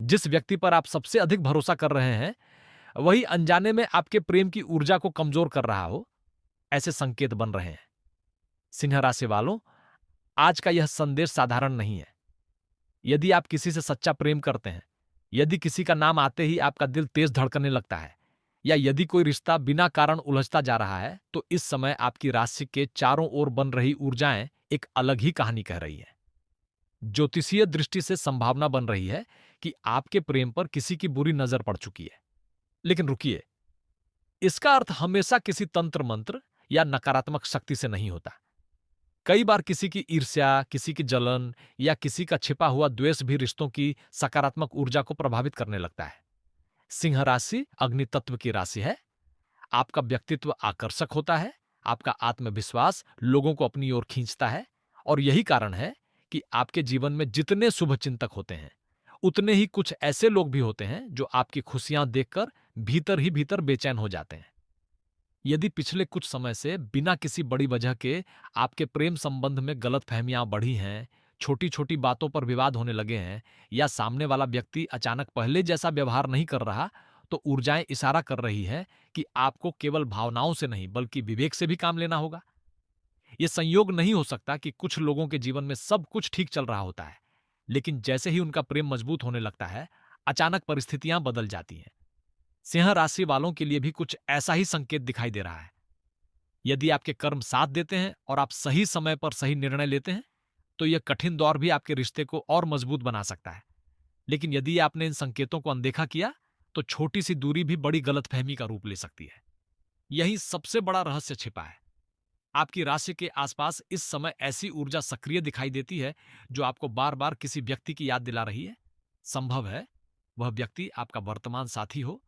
जिस व्यक्ति पर आप सबसे अधिक भरोसा कर रहे हैं, वही अनजाने में आपके प्रेम की ऊर्जा को कमजोर कर रहा हो, ऐसे संकेत बन रहे हैं। सिंह राशि वालों, आज का यह संदेश साधारण नहीं है। यदि आप किसी से सच्चा प्रेम करते हैं, यदि किसी का नाम आते ही आपका दिल तेज धड़कने लगता है, या यदि कोई रिश्ता बिना कारण उलझता जा रहा है, तो इस समय आपकी राशि के चारों ओर बन रही ऊर्जाएं एक अलग ही कहानी कह रही है। ज्योतिषीय दृष्टि से संभावना बन रही है कि आपके प्रेम पर किसी की बुरी नजर पड़ चुकी है। लेकिन रुकिए, इसका अर्थ हमेशा किसी तंत्र मंत्र या नकारात्मक शक्ति से नहीं होता। कई बार किसी की ईर्ष्या, किसी की जलन या किसी का छिपा हुआ द्वेष भी रिश्तों की सकारात्मक ऊर्जा को प्रभावित करने लगता है। सिंह राशि अग्नि तत्व की राशि है। आपका व्यक्तित्व आकर्षक होता है, आपका आत्मविश्वास लोगों को अपनी ओर खींचता है, और यही कारण है कि आपके जीवन में जितने शुभ चिंतक होते हैं, उतने ही कुछ ऐसे लोग भी होते हैं जो आपकी खुशियां देखकर भीतर ही भीतर बेचैन हो जाते हैं। यदि पिछले कुछ समय से बिना किसी बड़ी वजह के आपके प्रेम संबंध में गलतफहमियां बढ़ी हैं, छोटी-छोटी बातों पर विवाद होने लगे हैं, या सामने वाला व्यक्ति अचानक पहले जैसा व्यवहार नहीं कर रहा, तो ऊर्जाएं इशारा कर रही हैं कि आपको केवल भावनाओं से नहीं बल्कि विवेक से भी काम लेना होगा। यह संयोग नहीं हो सकता कि कुछ लोगों के जीवन में सब कुछ ठीक चल रहा होता है, लेकिन जैसे ही उनका प्रेम मजबूत होने लगता है, अचानक परिस्थितियां बदल जाती हैं। सिंह राशि वालों के लिए भी कुछ ऐसा ही संकेत दिखाई दे रहा है। यदि आपके कर्म साथ देते हैं और आप सही समय पर सही निर्णय लेते हैं, तो यह कठिन दौर भी आपके रिश्ते को और मजबूत बना सकता है। लेकिन यदि आपने इन संकेतों को अनदेखा किया, तो छोटी सी दूरी भी बड़ी गलतफहमी का रूप ले सकती है। यही सबसे बड़ा रहस्य छिपा है। आपकी राशि के आसपास इस समय ऐसी ऊर्जा सक्रिय दिखाई देती है जो आपको बार बार किसी व्यक्ति की याद दिला रही है। संभव है वह व्यक्ति आपका वर्तमान साथी हो,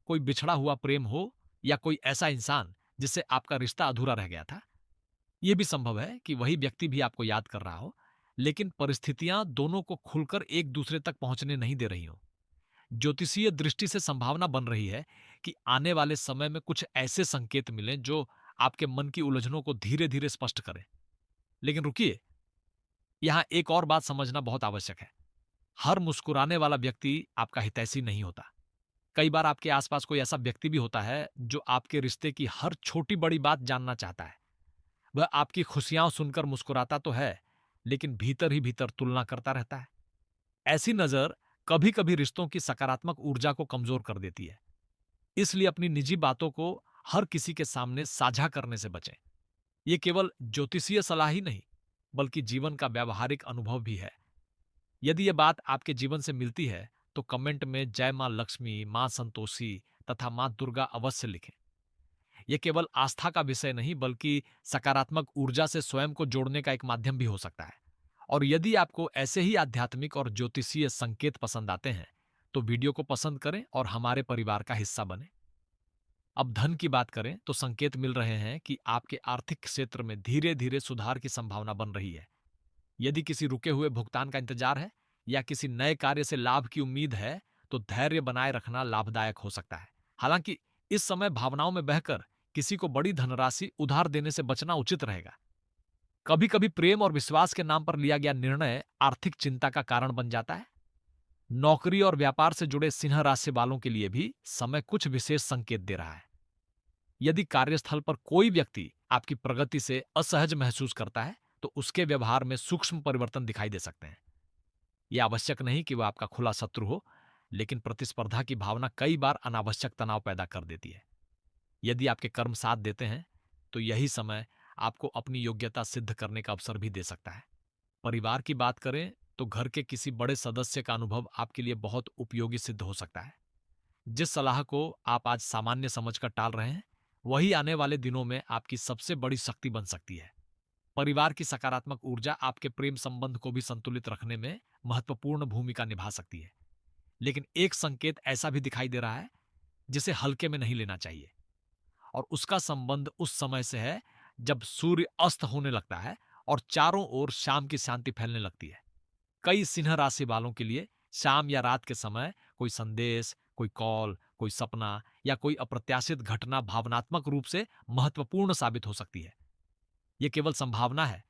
कोई बिछड़ा हुआ प्रेम हो, या कोई ऐसा इंसान जिससे आपका रिश्ता अधूरा रह गया था। यह भी संभव है कि वही व्यक्ति भी आपको याद कर रहा हो, लेकिन परिस्थितियां दोनों को खुलकर एक दूसरे तक पहुंचने नहीं दे रही हो। ज्योतिषीय दृष्टि से संभावना बन रही है कि आने वाले समय में कुछ ऐसे संकेत मिलें जो आपके मन की उलझनों को धीरे धीरे स्पष्ट करें। लेकिन रुकिए, यहां एक और बात समझना बहुत आवश्यक है। हर मुस्कुराने वाला व्यक्ति आपका हितैषी नहीं होता। कई बार आपके आसपास कोई ऐसा व्यक्ति भी होता है जो आपके रिश्ते की हर छोटी बड़ी बात जानना चाहता है। वह आपकी खुशियां सुनकर मुस्कुराता तो है, लेकिन भीतर ही भीतर तुलना करता रहता है। ऐसी नजर कभी कभी रिश्तों की सकारात्मक ऊर्जा को कमजोर कर देती है। इसलिए अपनी निजी बातों को हर किसी के सामने साझा करने से बचें। यह केवल ज्योतिषीय सलाह ही नहीं, बल्कि जीवन का व्यावहारिक अनुभव भी है। यदि यह बात आपके जीवन से मिलती है, तो कमेंट में जय मां लक्ष्मी, मां संतोषी तथा मां दुर्गा अवश्य लिखें। यह केवल आस्था का विषय नहीं, बल्कि सकारात्मक ऊर्जा से स्वयं को जोड़ने का एक माध्यम भी हो सकता है। और यदि आपको ऐसे ही आध्यात्मिक और ज्योतिषीय संकेत पसंद आते हैं, तो वीडियो को पसंद करें और हमारे परिवार का हिस्सा बने। अब धन की बात करें तो संकेत मिल रहे हैं कि आपके आर्थिक क्षेत्र में धीरे धीरे सुधार की संभावना बन रही है। यदि किसी रुके हुए भुगतान का इंतजार है या किसी नए कार्य से लाभ की उम्मीद है, तो धैर्य बनाए रखना लाभदायक हो सकता है। हालांकि इस समय भावनाओं में बहकर किसी को बड़ी धनराशि उधार देने से बचना उचित रहेगा। कभी कभी प्रेम और विश्वास के नाम पर लिया गया निर्णय आर्थिक चिंता का कारण बन जाता है। नौकरी और व्यापार से जुड़े सिंह राशि वालों के लिए भी समय कुछ विशेष संकेत दे रहा है। यदि कार्यस्थल पर कोई व्यक्ति आपकी प्रगति से असहज महसूस करता है, तो उसके व्यवहार में सूक्ष्म परिवर्तन दिखाई दे सकते हैं। यह आवश्यक नहीं कि वह आपका खुला शत्रु हो, लेकिन प्रतिस्पर्धा की भावना कई बार अनावश्यक तनाव पैदा कर देती है। यदि आपके कर्म साथ देते हैं, तो यही समय आपको अपनी योग्यता सिद्ध करने का अवसर भी दे सकता है। परिवार की बात करें तो घर के किसी बड़े सदस्य का अनुभव आपके लिए बहुत उपयोगी सिद्ध हो सकता है। जिस सलाह को आप आज सामान्य समझकर टाल रहे हैं, वही आने वाले दिनों में आपकी सबसे बड़ी शक्ति बन सकती है। परिवार की सकारात्मक ऊर्जा आपके प्रेम संबंध को भी संतुलित रखने में महत्वपूर्ण भूमिका निभा सकती है। लेकिन एक संकेत ऐसा भी दिखाई दे रहा है जिसे हल्के में नहीं लेना चाहिए, और उसका संबंध उस समय से है जब सूर्य अस्त होने लगता है और चारों ओर शाम की शांति फैलने लगती है। कई सिंह राशि वालों के लिए शाम या रात के समय कोई संदेश, कोई कॉल, कोई सपना या कोई अप्रत्याशित घटना भावनात्मक रूप से महत्वपूर्ण साबित हो सकती है। यह केवल संभावना है,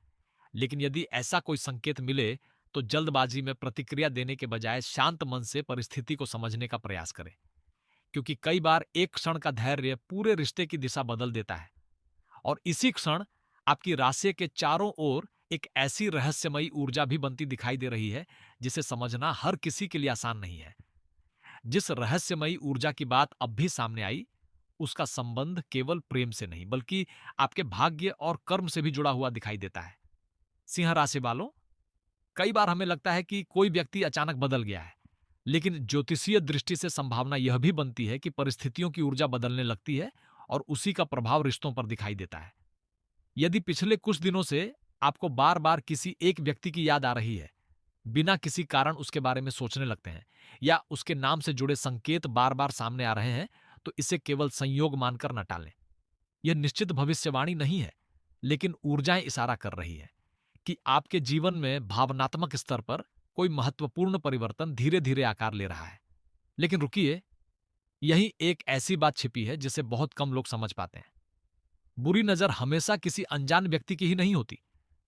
लेकिन यदि ऐसा कोई संकेत मिले, तो जल्दबाजी में प्रतिक्रिया देने के बजाय शांत मन से परिस्थिति को समझने का प्रयास करें, क्योंकि कई बार एक क्षण का धैर्य पूरे रिश्ते की दिशा बदल देता है। और इसी क्षण आपकी राशि के चारों ओर एक ऐसी रहस्यमयी ऊर्जा भी बनती दिखाई दे रही है जिसे समझना हर किसी के लिए आसान नहीं है। जिस रहस्यमयी ऊर्जा की बात अब भी सामने आई, उसका संबंध केवल प्रेम से नहीं बल्कि आपके भाग्य और कर्म से भी जुड़ा हुआ दिखाई देता है। सिंह राशि वालों, कई बार हमें लगता है कि कोई व्यक्ति अचानक बदल गया है, लेकिन ज्योतिषीय दृष्टि से संभावना यह भी बनती है कि परिस्थितियों की ऊर्जा बदलने लगती है और उसी का प्रभाव रिश्तों पर दिखाई देता है। यदि पिछले कुछ दिनों से आपको बार बार किसी एक व्यक्ति की याद आ रही है, बिना किसी कारण उसके बारे में सोचने लगते हैं, या उसके नाम से जुड़े संकेत बार बार सामने आ रहे हैं, तो इसे केवल संयोग मानकर न टालें। यह निश्चित भविष्यवाणी नहीं है, लेकिन ऊर्जाएं इशारा कर रही हैं कि आपके जीवन में भावनात्मक स्तर पर कोई महत्वपूर्ण परिवर्तन धीरे धीरे आकार ले रहा है। लेकिन रुकिए, यही एक ऐसी बात छिपी है जिसे बहुत कम लोग समझ पाते हैं। बुरी नजर हमेशा किसी अनजान व्यक्ति की ही नहीं होती।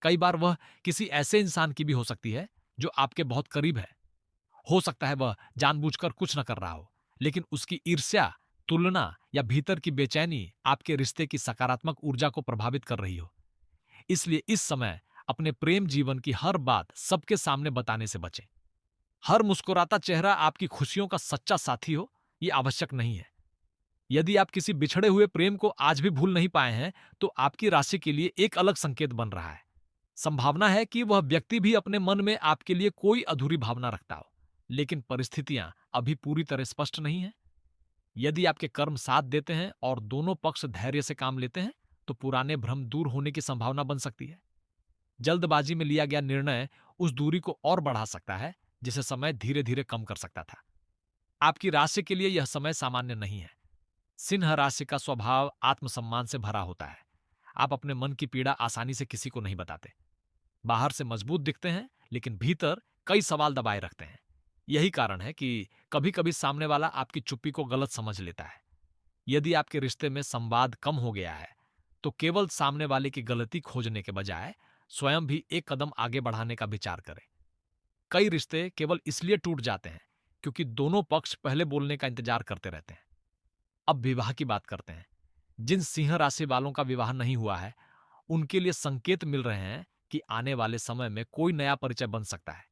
कई बार वह किसी ऐसे इंसान की भी हो सकती है जो आपके बहुत करीब है। हो सकता है वह जानबूझकर कुछ न कर रहा हो, लेकिन उसकी ईर्ष्या, तुलना या भीतर की बेचैनी आपके रिश्ते की सकारात्मक ऊर्जा को प्रभावित कर रही हो। इसलिए इस समय अपने प्रेम जीवन की हर बात सबके सामने बताने से बचें। हर मुस्कुराता चेहरा आपकी खुशियों का सच्चा साथी हो, यह आवश्यक नहीं है। यदि आप किसी बिछड़े हुए प्रेम को आज भी भूल नहीं पाए हैं, तो आपकी राशि के लिए एक अलग संकेत बन रहा है। संभावना है कि वह व्यक्ति भी अपने मन में आपके लिए कोई अधूरी भावना रखता हो, लेकिन परिस्थितियां अभी पूरी तरह स्पष्ट नहीं हैं। यदि आपके कर्म साथ देते हैं और दोनों पक्ष धैर्य से काम लेते हैं, तो पुराने भ्रम दूर होने की संभावना बन सकती है। जल्दबाजी में लिया गया निर्णय उस दूरी को और बढ़ा सकता है, जिसे समय धीरे धीरे कम कर सकता था। आपकी राशि के लिए यह समय सामान्य नहीं है। सिंह राशि का स्वभाव आत्मसम्मान से भरा होता है। आप अपने मन की पीड़ा आसानी से किसी को नहीं बताते। बाहर से मजबूत दिखते हैं, लेकिन भीतर कई सवाल दबाए रखते हैं। यही कारण है कि कभी कभी सामने वाला आपकी चुप्पी को गलत समझ लेता है। यदि आपके रिश्ते में संवाद कम हो गया है, तो केवल सामने वाले की गलती खोजने के बजाय स्वयं भी एक कदम आगे बढ़ाने का विचार करें। कई रिश्ते केवल इसलिए टूट जाते हैं क्योंकि दोनों पक्ष पहले बोलने का इंतजार करते रहते हैं। अब विवाह की बात करते हैं। जिन सिंह राशि वालों का विवाह नहीं हुआ है, उनके लिए संकेत मिल रहे हैं कि आने वाले समय में कोई नया परिचय बन सकता है।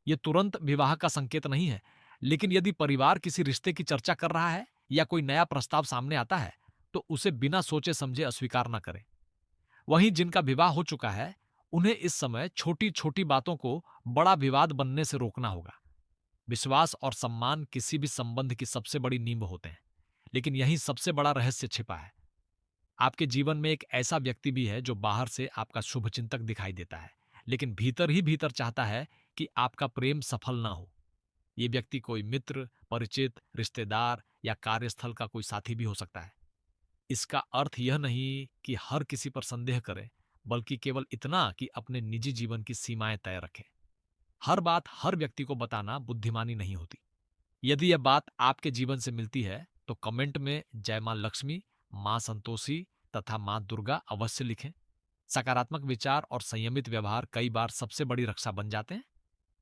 यह तुरंत विवाह का संकेत नहीं है, लेकिन यदि परिवार किसी रिश्ते की चर्चा कर रहा है या कोई नया प्रस्ताव सामने आता है, तो उसे बिना सोचे समझे अस्वीकार न करें। वहीं जिनका विवाह हो चुका है, उन्हें इस समय छोटी छोटी बातों को बड़ा विवाद बनने से रोकना होगा। विश्वास और सम्मान किसी भी संबंध की सबसे बड़ी नींव होते हैं, लेकिन यही सबसे बड़ा रहस्य छिपा है। आपके जीवन में एक ऐसा व्यक्ति भी है जो बाहर से आपका शुभचिंतक दिखाई देता है, लेकिन भीतर ही भीतर चाहता है कि आपका प्रेम सफल ना हो। ये व्यक्ति कोई मित्र, परिचित, रिश्तेदार या कार्यस्थल का कोई साथी भी हो सकता है। इसका अर्थ यह नहीं कि हर किसी पर संदेह करें, बल्कि केवल इतना कि अपने निजी जीवन की सीमाएं तय रखें। हर बात हर व्यक्ति को बताना बुद्धिमानी नहीं होती। यदि यह बात आपके जीवन से मिलती है, तो कमेंट में जय मां लक्ष्मी, मां संतोषी तथा मां दुर्गा अवश्य लिखें। सकारात्मक विचार और संयमित व्यवहार कई बार सबसे बड़ी रक्षा बन जाते हैं।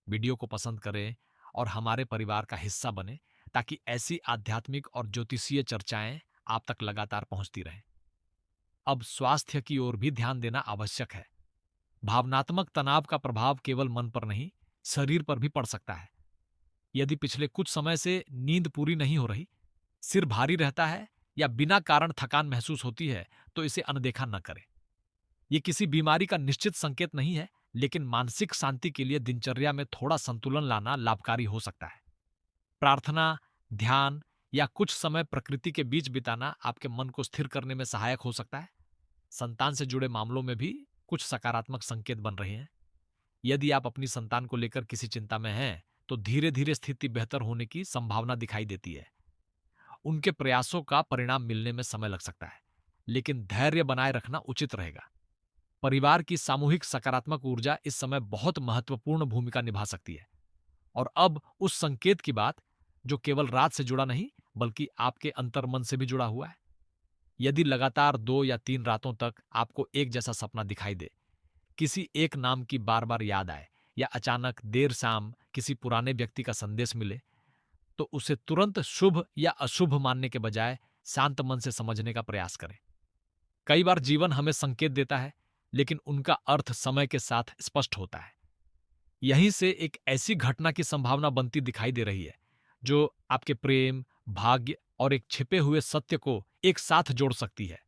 वीडियो को पसंद करें और हमारे परिवार का हिस्सा बने, ताकि ऐसी आध्यात्मिक और ज्योतिषीय चर्चाएं आप तक लगातार पहुंचती रहें। अब स्वास्थ्य की ओर भी ध्यान देना आवश्यक है। भावनात्मक तनाव का प्रभाव केवल मन पर नहीं, शरीर पर भी पड़ सकता है। यदि पिछले कुछ समय से नींद पूरी नहीं हो रही, सिर भारी रहता है या बिना कारण थकान महसूस होती है, तो इसे अनदेखा न करें। यह किसी बीमारी का निश्चित संकेत नहीं है, लेकिन मानसिक शांति के लिए दिनचर्या में थोड़ा संतुलन लाना लाभकारी हो सकता है। प्रार्थना, ध्यान या कुछ समय प्रकृति के बीच बिताना आपके मन को स्थिर करने में सहायक हो सकता है। संतान से जुड़े मामलों में भी कुछ सकारात्मक संकेत बन रहे हैं। यदि आप अपनी संतान को लेकर किसी चिंता में हैं, तो धीरे धीरे स्थिति बेहतर होने की संभावना दिखाई देती है। उनके प्रयासों का परिणाम मिलने में समय लग सकता है, लेकिन धैर्य बनाए रखना उचित रहेगा। परिवार की सामूहिक सकारात्मक ऊर्जा इस समय बहुत महत्वपूर्ण भूमिका निभा सकती है। और अब उस संकेत की बात जो केवल रात से जुड़ा नहीं, बल्कि आपके अंतर्मन से भी जुड़ा हुआ है। यदि लगातार 2 या 3 रातों तक आपको एक जैसा सपना दिखाई दे, किसी एक नाम की बार बार याद आए या अचानक देर शाम किसी पुराने व्यक्ति का संदेश मिले, तो उसे तुरंत शुभ या अशुभ मानने के बजाय शांत मन से समझने का प्रयास करें। कई बार जीवन हमें संकेत देता है, लेकिन उनका अर्थ समय के साथ स्पष्ट होता है। यहीं से एक ऐसी घटना की संभावना बनती दिखाई दे रही है जो आपके प्रेम, भाग्य और एक छिपे हुए सत्य को एक साथ जोड़ सकती है,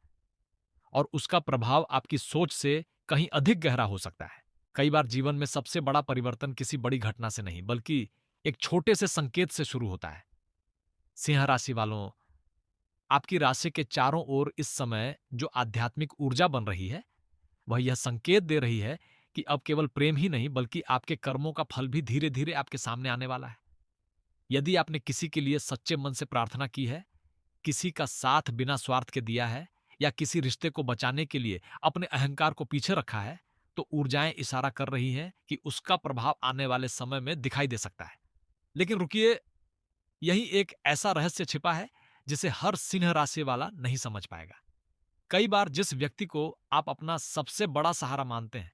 और उसका प्रभाव आपकी सोच से कहीं अधिक गहरा हो सकता है। कई बार जीवन में सबसे बड़ा परिवर्तन किसी बड़ी घटना से नहीं, बल्कि एक छोटे से संकेत से शुरू होता है। सिंह राशि वालों, आपकी राशि के चारों ओर इस समय जो आध्यात्मिक ऊर्जा बन रही है, वह यह संकेत दे रही है कि अब केवल प्रेम ही नहीं, बल्कि आपके कर्मों का फल भी धीरे धीरे आपके सामने आने वाला है। यदि आपने किसी के लिए सच्चे मन से प्रार्थना की है, किसी का साथ बिना स्वार्थ के दिया है, या किसी रिश्ते को बचाने के लिए अपने अहंकार को पीछे रखा है, तो ऊर्जाएं इशारा कर रही हैं कि उसका प्रभाव आने वाले समय में दिखाई दे सकता है। लेकिन रुकिए, यही एक ऐसा रहस्य छिपा है जिसे हर सिंह राशि वाला नहीं समझ पाएगा। कई बार जिस व्यक्ति को आप अपना सबसे बड़ा सहारा मानते हैं,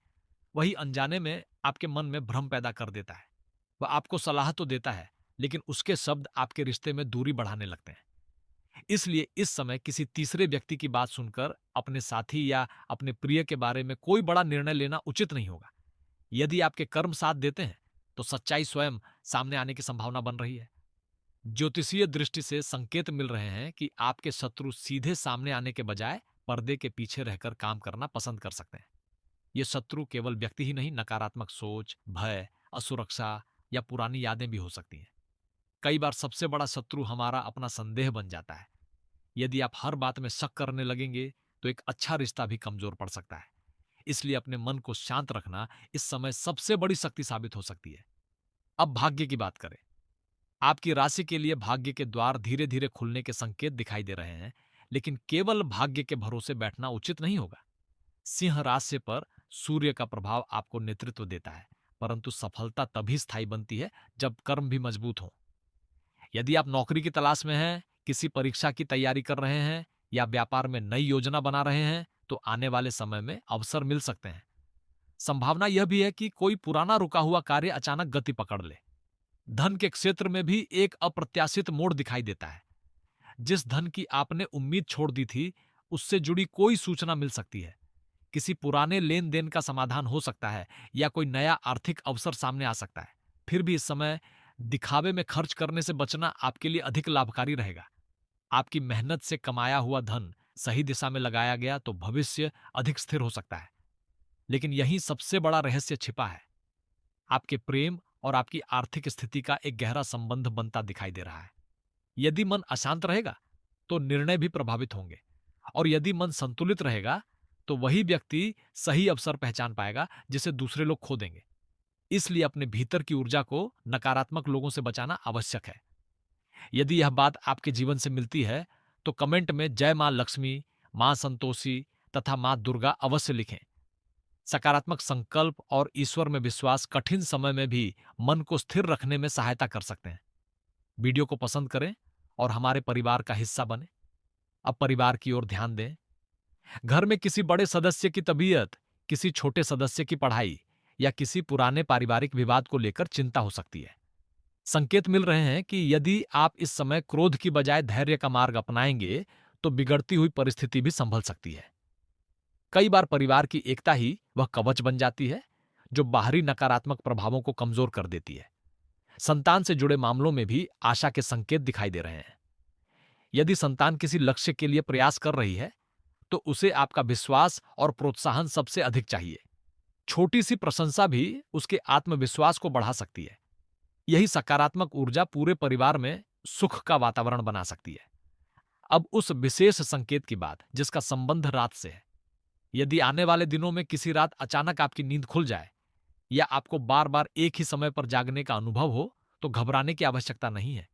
वही अनजाने में आपके मन में भ्रम पैदा कर देता है। वह आपको सलाह तो देता है, लेकिन उसके शब्द आपके रिश्ते में दूरी बढ़ाने लगते हैं। इसलिए इस समय किसी तीसरे व्यक्ति की बात सुनकर अपने साथी या अपने प्रिय के बारे में कोई बड़ा निर्णय लेना उचित नहीं होगा। यदि आपके कर्म साथ देते हैं, तो सच्चाई स्वयं सामने आने की संभावना बन रही है। ज्योतिषीय दृष्टि से संकेत मिल रहे हैं कि आपके शत्रु सीधे सामने आने के बजाय पर्दे के पीछे रहकर काम करना पसंद कर सकते हैं। ये शत्रु केवल व्यक्ति ही नहीं, नकारात्मक सोच, भय, असुरक्षा या पुरानी यादें भी हो सकती हैं। कई बार सबसे बड़ा शत्रु हमारा अपना संदेह बन जाता है। यदि आप हर बात में शक करने लगेंगे, तो एक अच्छा रिश्ता भी कमजोर पड़ सकता है। इसलिए अपने मन को शांत रखना इस समय सबसे बड़ी शक्ति साबित हो सकती है। अब भाग्य की बात करें। आपकी राशि के लिए भाग्य के द्वार धीरे धीरे खुलने के संकेत दिखाई दे रहे हैं, लेकिन केवल भाग्य के भरोसे बैठना उचित नहीं होगा। सिंह राशि पर सूर्य का प्रभाव आपको नेतृत्व देता है, परंतु सफलता तभी स्थायी बनती है जब कर्म भी मजबूत हों। यदि आप नौकरी की तलाश में हैं, किसी परीक्षा की तैयारी कर रहे हैं या व्यापार में नई योजना बना रहे हैं, तो आने वाले समय में अवसर मिल सकते हैं। संभावना यह भी है कि कोई पुराना रुका हुआ कार्य अचानक गति पकड़ ले। धन के क्षेत्र में भी एक अप्रत्याशित मोड़ दिखाई देता है। जिस धन की आपने उम्मीद छोड़ दी थी, उससे जुड़ी कोई सूचना मिल सकती है। किसी पुराने लेन देन का समाधान हो सकता है, या कोई नया आर्थिक अवसर सामने आ सकता है। फिर भी इस समय दिखावे में खर्च करने से बचना आपके लिए अधिक लाभकारी रहेगा। आपकी मेहनत से कमाया हुआ धन सही दिशा में लगाया गया तो भविष्य अधिक स्थिर हो सकता है। लेकिन यही सबसे बड़ा रहस्य छिपा है। आपके प्रेम और आपकी आर्थिक स्थिति का एक गहरा संबंध बनता दिखाई दे रहा है। यदि मन अशांत रहेगा, तो निर्णय भी प्रभावित होंगे, और यदि मन संतुलित रहेगा, तो वही व्यक्ति सही अवसर पहचान पाएगा जिसे दूसरे लोग खो देंगे। इसलिए अपने भीतर की ऊर्जा को नकारात्मक लोगों से बचाना आवश्यक है। यदि यह बात आपके जीवन से मिलती है, तो कमेंट में जय मां लक्ष्मी, मां संतोषी तथा मां दुर्गा अवश्य लिखें। सकारात्मक संकल्प और ईश्वर में विश्वास कठिन समय में भी मन को स्थिर रखने में सहायता कर सकते हैं। वीडियो को पसंद करें और हमारे परिवार का हिस्सा बने। अब परिवार की ओर ध्यान दें। घर में किसी बड़े सदस्य की तबीयत, किसी छोटे सदस्य की पढ़ाई या किसी पुराने पारिवारिक विवाद को लेकर चिंता हो सकती है। संकेत मिल रहे हैं कि यदि आप इस समय क्रोध की बजाय धैर्य का मार्ग अपनाएंगे, तो बिगड़ती हुई परिस्थिति भी संभल सकती है। कई बार परिवार की एकता ही वह कवच बन जाती है जो बाहरी नकारात्मक प्रभावों को कमजोर कर देती है। संतान से जुड़े मामलों में भी आशा के संकेत दिखाई दे रहे हैं। यदि संतान किसी लक्ष्य के लिए प्रयास कर रही है, तो उसे आपका विश्वास और प्रोत्साहन सबसे अधिक चाहिए। छोटी सी प्रशंसा भी उसके आत्मविश्वास को बढ़ा सकती है। यही सकारात्मक ऊर्जा पूरे परिवार में सुख का वातावरण बना सकती है। अब उस विशेष संकेत की बात जिसका संबंध रात से है। यदि आने वाले दिनों में किसी रात अचानक आपकी नींद खुल जाए, या आपको बार बार एक ही समय पर जागने का अनुभव हो, तो घबराने की आवश्यकता नहीं है।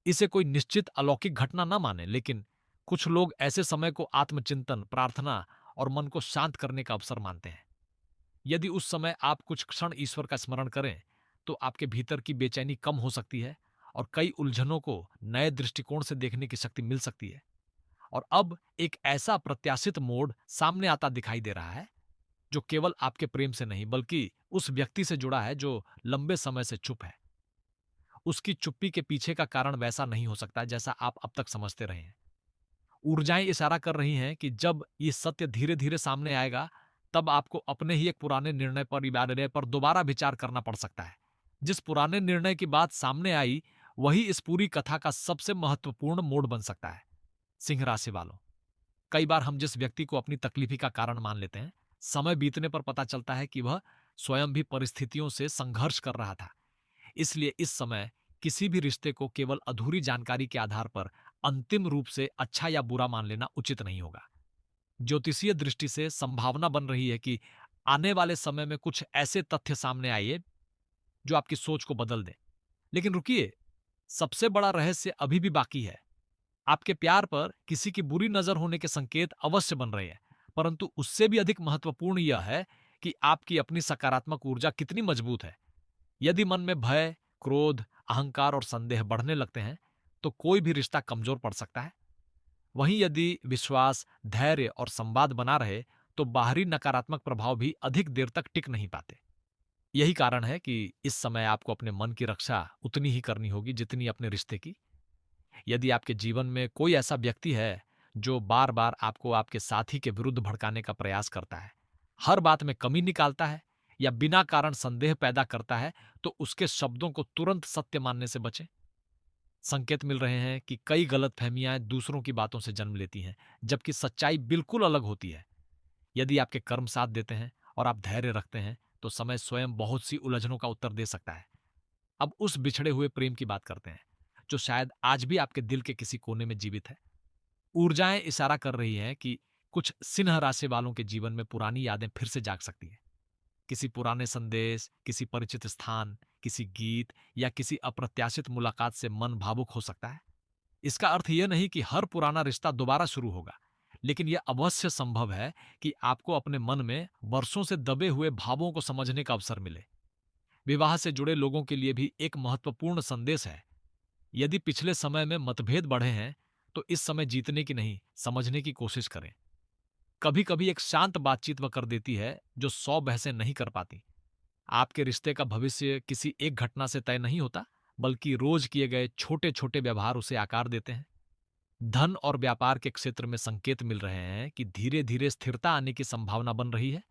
इसे कोई निश्चित अलौकिक घटना न माने, लेकिन कुछ लोग ऐसे समय को आत्मचिंतन, प्रार्थना और मन को शांत करने का अवसर मानते हैं। यदि उस समय आप कुछ क्षण ईश्वर का स्मरण करें, तो आपके भीतर की बेचैनी कम हो सकती है और कई उलझनों को नए दृष्टिकोण से देखने की शक्ति मिल सकती है। और अब एक ऐसा प्रत्याशित मोड़ सामने आता दिखाई दे रहा है जो केवल आपके प्रेम से नहीं बल्कि उस व्यक्ति से जुड़ा है जो लंबे समय से चुप है। उसकी चुप्पी के पीछे का कारण वैसा नहीं हो सकता जैसा आप अब तक समझते रहे हैं। ऊर्जाएं इशारा कर रही हैं कि जब ये सत्य धीरे धीरे सामने आएगा, तब आपको अपने ही एक पुराने निर्णय पर इरादे पर दोबारा विचार करना पड़ सकता है। जिस पुराने निर्णय की बात सामने आई, वही इस पूरी कथा का सबसे महत्वपूर्ण मोड़ बन सकता है। सिंह राशि वालों, कई बार हम जिस व्यक्ति को अपनी तकलीफी का कारण मान लेते हैं, समय बीतने पर पता चलता है कि वह स्वयं भी परिस्थितियों से संघर्ष कर रहा था। इसलिए इस समय किसी भी रिश्ते को केवल अधूरी जानकारी के आधार पर अंतिम रूप से अच्छा या बुरा मान लेना उचित नहीं होगा। ज्योतिषीय दृष्टि से संभावना बन रही है कि आने वाले समय में कुछ ऐसे तथ्य सामने आए जो आपकी सोच को बदल दें। लेकिन रुकिए, सबसे बड़ा रहस्य अभी भी बाकी है। आपके प्यार पर किसी की बुरी नजर होने के संकेत अवश्य बन रहे हैं, परंतु उससे भी अधिक महत्वपूर्ण यह है कि आपकी अपनी सकारात्मक ऊर्जा कितनी मजबूत है। यदि मन में भय, क्रोध, अहंकार और संदेह बढ़ने लगते हैं, तो कोई भी रिश्ता कमजोर पड़ सकता है। वहीं यदि विश्वास, धैर्य और संवाद बना रहे, तो बाहरी नकारात्मक प्रभाव भी अधिक देर तक टिक नहीं पाते। यही कारण है कि इस समय आपको अपने मन की रक्षा उतनी ही करनी होगी जितनी अपने रिश्ते की। यदि आपके जीवन में कोई ऐसा व्यक्ति है जो बार बार आपको आपके साथी के विरुद्ध भड़काने का प्रयास करता है, हर बात में कमी निकालता है या बिना कारण संदेह पैदा करता है, तो उसके शब्दों को तुरंत सत्य मानने से बचें। संकेत मिल रहे हैं कि कई गलतफहमियां दूसरों की बातों से जन्म लेती हैं, जबकि सच्चाई बिल्कुल अलग होती है। यदि आपके कर्म साथ देते हैं और आप धैर्य रखते हैं, तो समय स्वयं बहुत सी उलझनों का उत्तर दे सकता है। अब उस बिछड़े हुए प्रेम की बात करते हैं, जो शायद आज भी आपके दिल के किसी कोने में जीवित है। ऊर्जाएं इशारा कर रही हैं कि कुछ सिंह राशि वालों के जीवन में पुरानी यादें फिर से जाग सकती हैं। किसी पुराने संदेश, किसी परिचित स्थान, किसी गीत या किसी अप्रत्याशित मुलाकात से मन भावुक हो सकता है। इसका अर्थ यह नहीं कि हर पुराना रिश्ता दोबारा शुरू होगा, लेकिन यह अवश्य संभव है कि आपको अपने मन में वर्षों से दबे हुए भावों को समझने का अवसर मिले। विवाह से जुड़े लोगों के लिए भी एक महत्वपूर्ण संदेश है। यदि पिछले समय में मतभेद बढ़े हैं, तो इस समय जीतने की नहीं, समझने की कोशिश करें। कभी कभी एक शांत बातचीत वह कर देती है जो 100 बहसें नहीं कर पाती। आपके रिश्ते का भविष्य किसी एक घटना से तय नहीं होता, बल्कि रोज किए गए छोटे छोटे व्यवहार उसे आकार देते हैं। धन और व्यापार के क्षेत्र में संकेत मिल रहे हैं कि धीरे धीरे स्थिरता आने की संभावना बन रही है।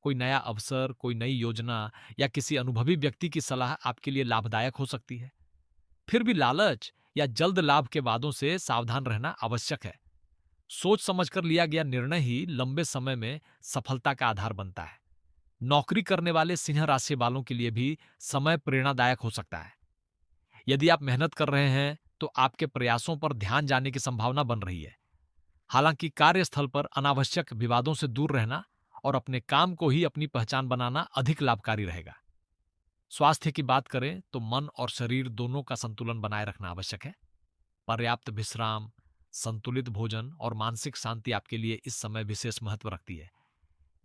कोई नया अवसर, कोई नई योजना या किसी अनुभवी व्यक्ति की सलाह आपके लिए लाभदायक हो सकती है। फिर भी लालच या जल्द लाभ के वादों से सावधान रहना आवश्यक है। सोच समझकर लिया गया निर्णय ही लंबे समय में सफलता का आधार बनता है। नौकरी करने वाले सिंह राशि वालों के लिए भी समय प्रेरणादायक हो सकता है। यदि आप मेहनत कर रहे हैं, तो आपके प्रयासों पर ध्यान जाने की संभावना बन रही है। हालांकि कार्यस्थल पर अनावश्यक विवादों से दूर रहना और अपने काम को ही अपनी पहचान बनाना अधिक लाभकारी रहेगा। स्वास्थ्य की बात करें तो मन और शरीर दोनों का संतुलन बनाए रखना आवश्यक है। पर्याप्त विश्राम, संतुलित भोजन और मानसिक शांति आपके लिए इस समय विशेष महत्व रखती है।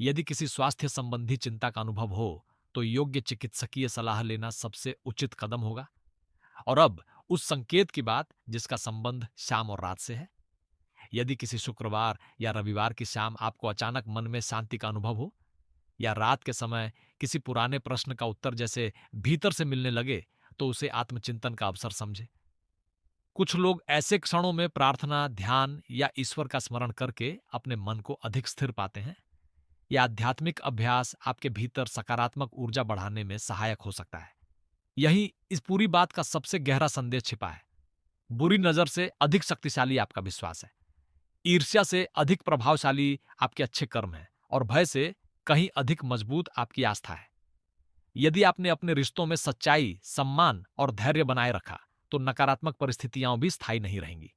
यदि किसी स्वास्थ्य संबंधी चिंता का अनुभव हो, तो योग्य चिकित्सकीय सलाह लेना सबसे उचित कदम होगा। और अब उस संकेत की बात जिसका संबंध शाम और रात से है। यदि किसी शुक्रवार या रविवार की शाम आपको अचानक मन में शांति का अनुभव हो, या रात के समय किसी पुराने प्रश्न का उत्तर जैसे भीतर से मिलने लगे, तो उसे आत्मचिंतन का अवसर समझे। कुछ लोग ऐसे क्षणों में प्रार्थना, ध्यान या ईश्वर का स्मरण करके अपने मन को अधिक स्थिर पाते हैं। यह आध्यात्मिक अभ्यास आपके भीतर सकारात्मक ऊर्जा बढ़ाने में सहायक हो सकता है। यही इस पूरी बात का सबसे गहरा संदेश छिपा है। बुरी नजर से अधिक शक्तिशाली आपका विश्वास है। ईर्ष्या से अधिक प्रभावशाली आपके अच्छे कर्म हैं और भय से कहीं अधिक मजबूत आपकी आस्था है। यदि आपने अपने रिश्तों में सच्चाई, सम्मान और धैर्य बनाए रखा, तो नकारात्मक परिस्थितियां भी स्थायी नहीं रहेंगी।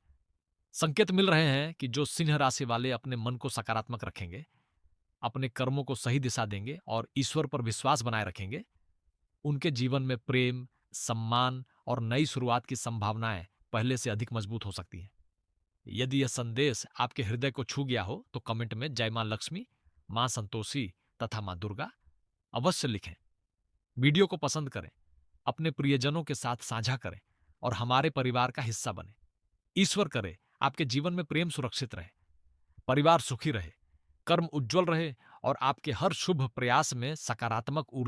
संकेत मिल रहे हैं कि जो सिंह राशि वाले अपने मन को सकारात्मक रखेंगे, अपने कर्मों को सही दिशा देंगे और ईश्वर पर विश्वास बनाए रखेंगे, उनके जीवन में प्रेम, सम्मान और नई शुरुआत की संभावनाएं पहले से अधिक मजबूत हो सकती हैं। यदि यह संदेश आपके हृदय को छू गया हो, तो कमेंट में जय मां लक्ष्मी, मां संतोषी तथा मां दुर्गा अवश्य लिखें। वीडियो को पसंद करें, अपने प्रियजनों के साथ साझा करें और हमारे परिवार का हिस्सा बने। ईश्वर करे आपके जीवन में प्रेम सुरक्षित रहे, परिवार सुखी रहे, कर्म उज्जवल रहे और आपके हर शुभ प्रयास में सकारात्मक ऊर्जा